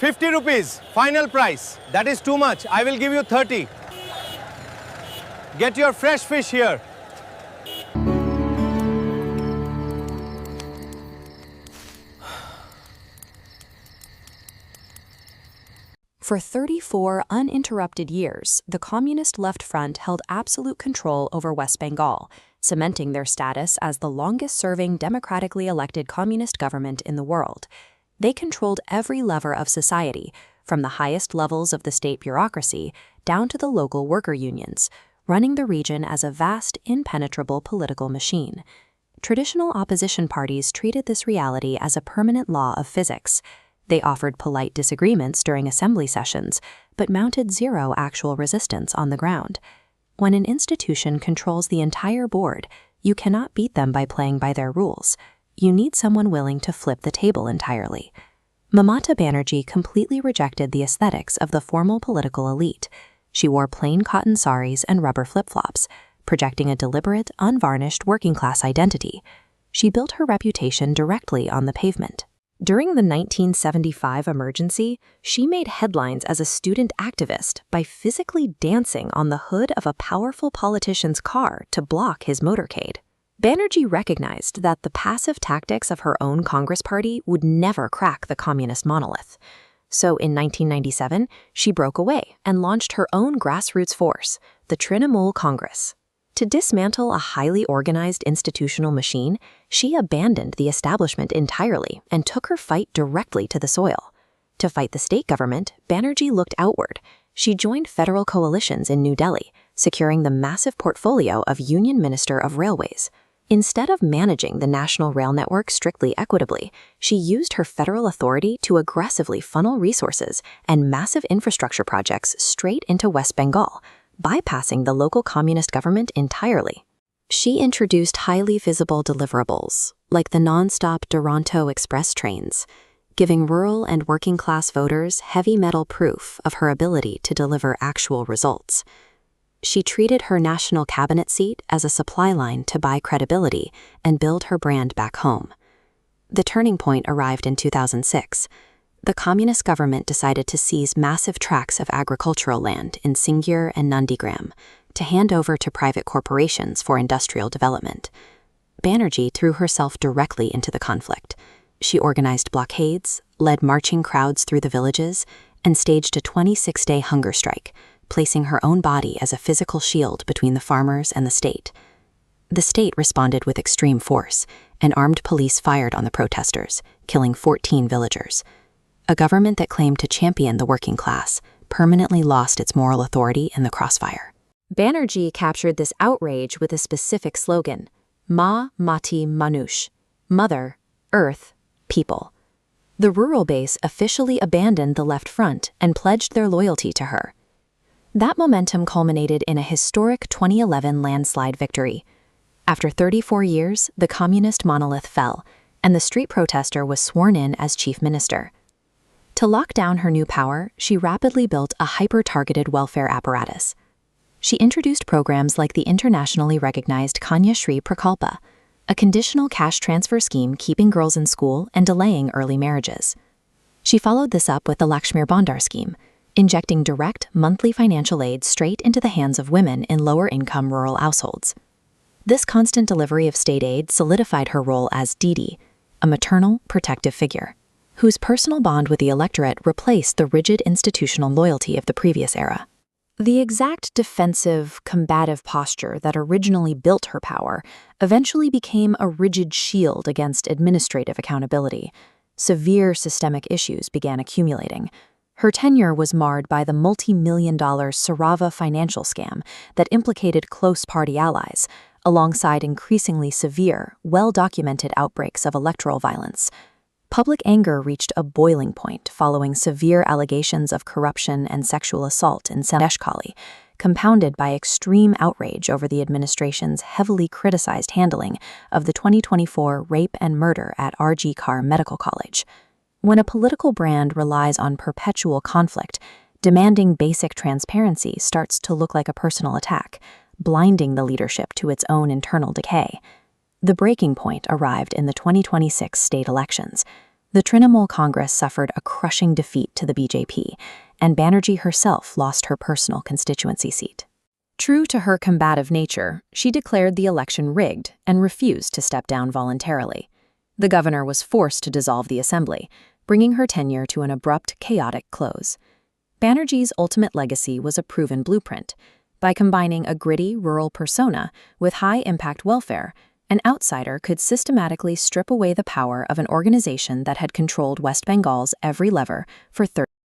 50 rupees, final price. That is too much. I will give you 30. Get your fresh fish here. For 34 uninterrupted years, the Communist Left Front held absolute control over West Bengal, cementing their status as the longest-serving democratically elected communist government in the world. They controlled every lever of society, from the highest levels of the state bureaucracy down to the local worker unions, running the region as a vast, impenetrable political machine. Traditional opposition parties treated this reality as a permanent law of physics. They offered polite disagreements during assembly sessions, but mounted zero actual resistance on the ground. When an institution controls the entire board, you cannot beat them by playing by their rules. You need someone willing to flip the table entirely. Mamata Banerjee completely rejected the aesthetics of the formal political elite. She wore plain cotton saris and rubber flip-flops, projecting a deliberate, unvarnished working-class identity. She built her reputation directly on the pavement. During the 1975 emergency, she made headlines as a student activist by physically dancing on the hood of a powerful politician's car to block his motorcade. Banerjee recognized that the passive tactics of her own Congress party would never crack the communist monolith. So in 1997, she broke away and launched her own grassroots force, the Trinamool Congress. To dismantle a highly organized institutional machine, she abandoned the establishment entirely and took her fight directly to the soil. To fight the state government, Banerjee looked outward. She joined federal coalitions in New Delhi, securing the massive portfolio of Union Minister of Railways. Instead of managing the national rail network strictly equitably, she used her federal authority to aggressively funnel resources and massive infrastructure projects straight into West Bengal, bypassing the local communist government entirely. She introduced highly visible deliverables, like the non-stop Duronto express trains, giving rural and working-class voters heavy metal proof of her ability to deliver actual results. She treated her national cabinet seat as a supply line to buy credibility and build her brand back home. The turning point arrived in 2006. The communist government decided to seize massive tracts of agricultural land in Singir and Nandigram to hand over to private corporations for industrial development. Banerjee threw herself directly into the conflict. She organized blockades, led marching crowds through the villages, and staged a 26-day hunger strike, placing her own body as a physical shield between the farmers and the state. The state responded with extreme force, and armed police fired on the protesters, killing 14 villagers. A government that claimed to champion the working class permanently lost its moral authority in the crossfire. Banerjee captured this outrage with a specific slogan, Ma Mati Manush, Mother, Earth, People. The rural base officially abandoned the Left Front and pledged their loyalty to her. That momentum culminated in a historic 2011 landslide victory. After 34 years, the communist monolith fell, and the street protester was sworn in as chief minister. To lock down her new power, she rapidly built a hyper-targeted welfare apparatus. She introduced programs like the internationally recognized Kanya Shri Prakalpa, a conditional cash transfer scheme keeping girls in school and delaying early marriages. She followed this up with the Lakshmir Bhandar scheme, injecting direct monthly financial aid straight into the hands of women in lower-income rural households. This constant delivery of state aid solidified her role as Didi, a maternal, protective figure, whose personal bond with the electorate replaced the rigid institutional loyalty of the previous era. The exact defensive, combative posture that originally built her power eventually became a rigid shield against administrative accountability. Severe systemic issues began accumulating. Her tenure was marred by the multi-million-dollar Sarava financial scam that implicated close party allies, alongside increasingly severe, well-documented outbreaks of electoral violence. Public anger reached a boiling point following severe allegations of corruption and sexual assault in Sandeshkhali, compounded by extreme outrage over the administration's heavily criticized handling of the 2024 rape and murder at R.G. Carr Medical College. When a political brand relies on perpetual conflict, demanding basic transparency starts to look like a personal attack, blinding the leadership to its own internal decay. The breaking point arrived in the 2026 state elections. The Trinamool Congress suffered a crushing defeat to the BJP, and Banerjee herself lost her personal constituency seat. True to her combative nature, she declared the election rigged and refused to step down voluntarily. The governor was forced to dissolve the assembly, bringing her tenure to an abrupt, chaotic close. Banerjee's ultimate legacy was a proven blueprint. By combining a gritty, rural persona with high-impact welfare, an outsider could systematically strip away the power of an organization that had controlled West Bengal's every lever for 30